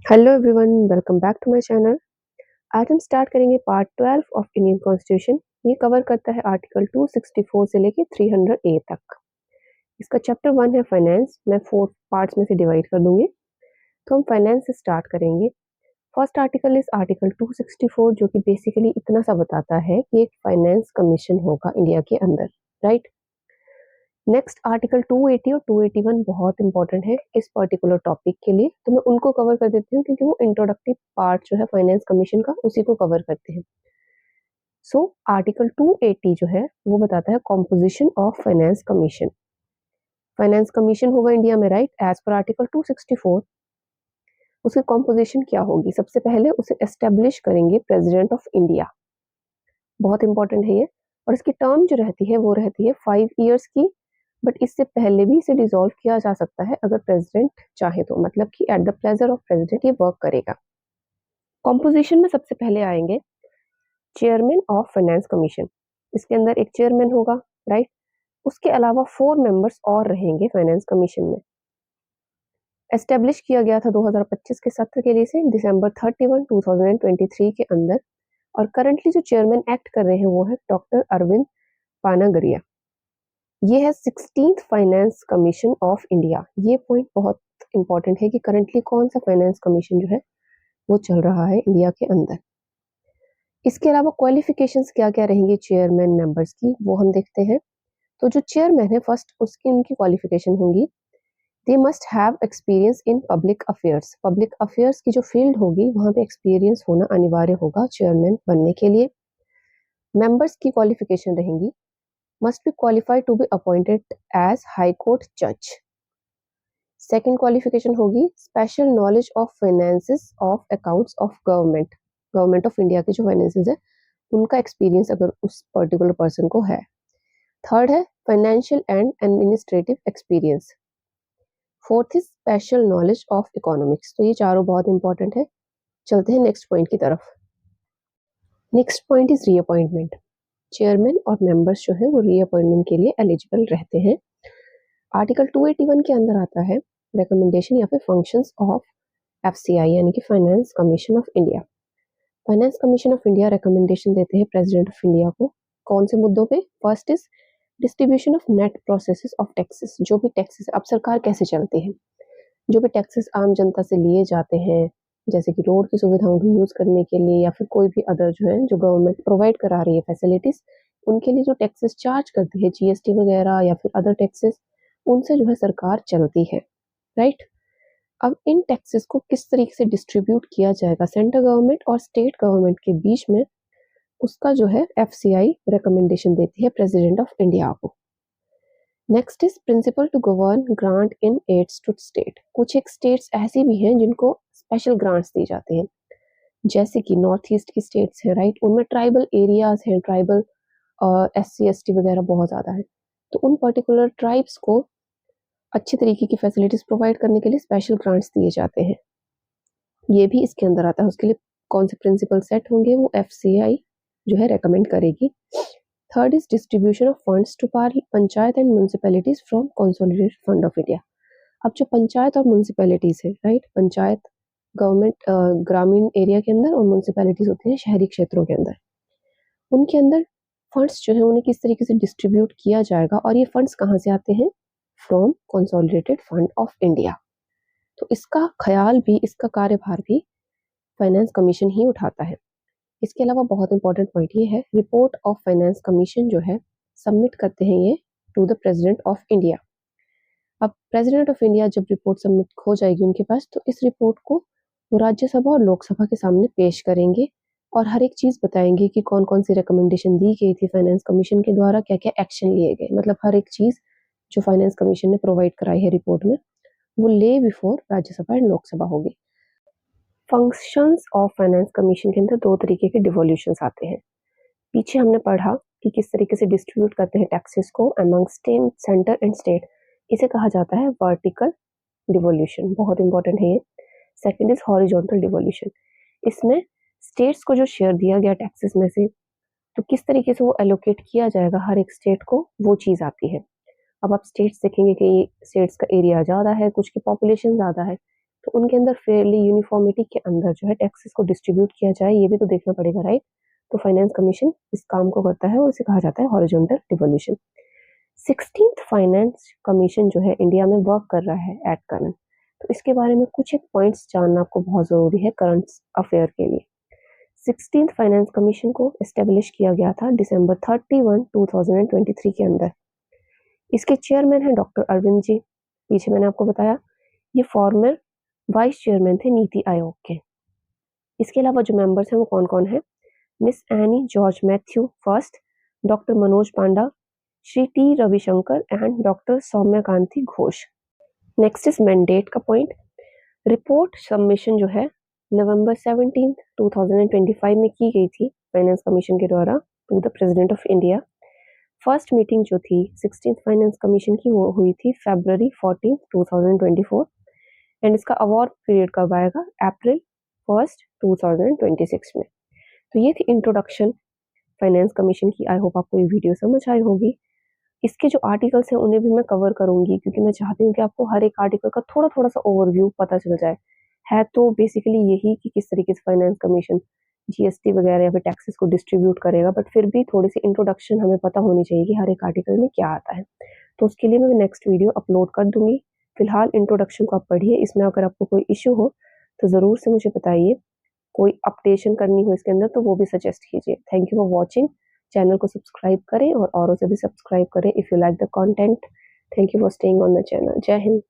Hello everyone, welcome back to my channel. आज हम start करेंगे पार्ट 12 ऑफ इंडियन कॉन्स्टिट्यूशन। ये कवर करता है आर्टिकल 264 से लेके 300 ए तक। इसका चैप्टर 1 है फाइनेंस। मैं 4 पार्ट्स में से डिवाइड कर दूंगी। तो हम फाइनेंस से स्टार्ट करेंगे। फर्स्ट आर्टिकल इज आर्टिकल 264, जो कि बेसिकली इतना सा बताता है कि एक फाइनेंस कमीशन होगा इंडिया के अंदर, राइट। नेक्स्ट आर्टिकल 280 और 281 बहुत इंपॉर्टेंट है इस पर्टिकुलर टॉपिक के लिए, तो मैं उनको कवर कर देती हूँ क्योंकि वो इंट्रोडक्टिव पार्ट जो है फाइनेंस कमीशन का, उसी को कवर करते हैं। सो आर्टिकल 280 जो है वो बताता है composition of finance commission. Finance commission होगा इंडिया में, राइट, एज पर आर्टिकल 264। उसकी कॉम्पोजिशन क्या होगी? सबसे पहले उसे एस्टेब्लिश करेंगे प्रेसिडेंट ऑफ इंडिया, बहुत इंपॉर्टेंट है ये। और इसकी टर्म जो रहती है वो रहती है 5 ईयर्स की, बट इससे पहले भी इसे डिसॉल्व किया जा सकता है अगर प्रेसिडेंट चाहे तो, मतलब कि at the pleasure of president ये वर्क करेगा। कॉम्पोजिशन में सबसे पहले आएंगे चेयरमैन ऑफ फाइनेंस कमीशन। इसके अंदर एक चेयरमैन होगा, राइट। उसके अलावा 4 मेंबर्स और रहेंगे फाइनेंस कमीशन में। एस्टेब्लिश किया गया था 2025 के सत्र के लिए से दिसंबर 31, 2023 के अंदर। और करंटली जो चेयरमैन एक्ट कर रहे हैं वो है डॉक्टर अरविंद पानागरिया। ये है 16th finance commission of India. ये पॉइंट बहुत इंपॉर्टेंट है कि करंटली कौन सा फाइनेंस कमीशन जो है वो चल रहा है इंडिया के अंदर। इसके अलावा क्वालिफिकेशंस क्या क्या रहेंगी चेयरमैन मेंबर्स की, वो हम देखते हैं। तो जो चेयरमैन है फर्स्ट, उसकी उनकी क्वालिफिकेशन होंगी, they must have experience in public affairs. Public affairs की जो फील्ड होगी वहां पे एक्सपीरियंस होना अनिवार्य होगा चेयरमैन बनने के लिए। मेंबर्स की क्वालिफिकेशन रहेंगी, must be qualified to be appointed as high court judge. Second qualification होगी special knowledge of finances of accounts of government. Government of India के जो फाइनेंसेस है उनका एक्सपीरियंस अगर उस पर्टिकुलर पर्सन को है। थर्ड है financial and administrative experience. Fourth is special knowledge of economics. तो ये चारों बहुत इंपॉर्टेंट है। चलते हैं नेक्स्ट पॉइंट की तरफ। Next point is reappointment. Chairman और मेंबर्स जो है वो रीअपॉइंटमेंट के लिए एलिजिबल रहते हैं। आर्टिकल 281 के अंदर आता है रिकमेंडेशन या फिर फंक्शंस ऑफ एफसीआई यानी कि finance commission of India. Finance commission of India recommendation देते हैं प्रेसिडेंट ऑफ इंडिया को। कौन से मुद्दों पे? First is distribution of net processes of taxes. जो भी टैक्सेस अब सरकार कैसे चलती है, जो भी टैक्सेस आम जनता से लिए जाते हैं, जैसे कि रोड की सुविधाओं को यूज करने के लिए या फिर कोई भी अदर जो है जो गवर्नमेंट प्रोवाइड करा रही है फैसिलिटीज, उनके लिए जो टैक्सेस चार्ज करती है, जीएसटी वगैरह या फिर अदर टैक्सेस, उनसे जो है सरकार चलती है, राइट। अब इन टैक्सेस को किस तरीके से डिस्ट्रीब्यूट किया जाएगा सेंट्रल गवर्नमेंट और स्टेट गवर्नमेंट के बीच में, उसका जो है एफसीआई रिकमेंडेशन देती है प्रेसिडेंट ऑफ इंडिया को। Next is principle to govern grant in aids to state. कुछ एक स्टेट्स ऐसी भी हैं जिनको स्पेशल ग्रांट्स दी जाते हैं, जैसे कि नॉर्थ ईस्ट की स्टेट्स हैं, राइट। उनमें ट्राइबल एरियाज हैं, ट्राइबल एससी एसटी वगैरह बहुत ज़्यादा है, तो उन पर्टिकुलर ट्राइब्स को अच्छी तरीके की फैसिलिटीज प्रोवाइड करने के लिए स्पेशल ग्रांट्स दिए जाते हैं। ये भी इसके अंदर आता है। उसके लिए कौन से प्रिंसिपल सेट होंगे वो एफसीआई जो है रेकमेंड करेगी। Third is distribution of funds to panchayat and municipalities from consolidated fund of India. अब जो पंचायत और म्यूनिसिपैलिटीज है, राइट, पंचायत गवर्नमेंट ग्रामीण एरिया के अंदर और म्यूनिसिपैलिटीज होती हैं शहरी क्षेत्रों के अंदर, उनके अंदर फंड्स जो है उन्हें किस तरीके से डिस्ट्रीब्यूट किया जाएगा, और ये फंड्स कहाँ से आते हैं? From consolidated fund of India. तो इसका ख्याल भी, इसका कार्यभार भी फाइनेंस कमीशन ही उठाता है। इसके अलावा बहुत इंपॉर्टेंट पॉइंट ये है, रिपोर्ट ऑफ फाइनेंस कमीशन जो है सबमिट करते हैं ये to the president of India. अब प्रेसिडेंट ऑफ इंडिया जब रिपोर्ट सबमिट हो जाएगी उनके पास, तो इस रिपोर्ट को वो राज्यसभा और लोकसभा के सामने पेश करेंगे और हर एक चीज बताएंगे कि कौन कौन सी रिकमेंडेशन दी गई थी फाइनेंस कमीशन के द्वारा, क्या क्या एक्शन लिए गए। मतलब हर एक चीज जो फाइनेंस कमीशन ने प्रोवाइड कराई है रिपोर्ट में, वो ले बिफोर राज्यसभा एंड लोकसभा होगी। फंक्शंस ऑफ फाइनेंस कमीशन के अंदर 2 तरीके के डिवोल्यूशंस आते हैं। पीछे हमने पढ़ा कि किस तरीके से डिस्ट्रीब्यूट करते हैं टैक्सेस को among state, centre and state. इसे कहा जाता है वर्टिकल डिवोल्यूशन, बहुत इंपॉर्टेंट है ये। Second is horizontal devolution. इसमें स्टेट्स को जो शेयर दिया गया टैक्सेस में से, तो किस तरीके से वो एलोकेट किया जाएगा हर एक स्टेट को, वो चीज आती है। अब आप स्टेट्स देखेंगे कि स्टेट्स का एरिया ज़्यादा है, कुछ की पॉपुलेशन ज़्यादा है, तो उनके अंदर फेयरली यूनिफॉर्मिटी के अंदर जो है टैक्सेस को डिस्ट्रीब्यूट किया जाए, ये भी तो देखना पड़ेगा, राइट? तो फाइनेंस कमीशन इस काम को करता है और इसे कहा जाता है horizontal devolution. 16th finance commission जो है इंडिया में वर्क कर रहा है एट करंट, तो इसके बारे में कुछ एक पॉइंट्स जानना आपको बहुत ज़रूरी है करंट अफेयर के लिए। 16th फाइनेंस कमीशन को एस्टेब्लिश किया गया था December 31, 2023 के अंदर। इसके चेयरमैन हैं डॉक्टर अरविंद जी, पीछे मैंने आपको बताया ये फॉर्मर वाइस चेयरमैन थे नीति आयोग के। इसके अलावा जो मेंबर्स हैं वो कौन कौन है? Miss any George Matthew first, doctor Manoj Panda, Shri T Ravishankar and doctor Soumyakanti Ghosh. Next is mandate का पॉइंट। रिपोर्ट सबमिशन जो है नवंबर 17, 2025 में की गई थी फाइनेंस कमीशन के द्वारा to the president of India. First meeting जो थी 16th फाइनेंस कमीशन की वो हुई थी February 14, 2024 एंड इसका अवार्ड पीरियड कब आएगा? April 1, 2026 में। तो ये थी इंट्रोडक्शन फाइनेंस कमीशन की। आई होप आपको ये वीडियो समझ आई होगी। इसके जो आर्टिकल्स हैं उन्हें भी मैं कवर करूंगी क्योंकि मैं चाहती हूँ कि आपको हर एक आर्टिकल का थोड़ा थोड़ा सा ओवरव्यू पता चल जाए। है तो बेसिकली यही कि किस तरीके से फाइनेंस कमीशन जीएसटी वगैरह या फिर टैक्सेस को डिस्ट्रीब्यूट करेगा, बट फिर भी थोड़ी सी इंट्रोडक्शन हमें पता होनी चाहिए कि हर एक आर्टिकल में क्या आता है। तो उसके लिए मैं नेक्स्ट वीडियो अपलोड कर दूंगी। फिलहाल इंट्रोडक्शन को आप पढ़िए, इसमें अगर आपको कोई इश्यू हो तो ज़रूर से मुझे बताइए, कोई अपडेशन करनी हो इसके अंदर तो वो भी सजेस्ट कीजिए। Thank you for watching. Channel को सब्सक्राइब करें और औरों से भी सब्सक्राइब करें if you like the content. Thank you for staying on the channel. जय हिंद।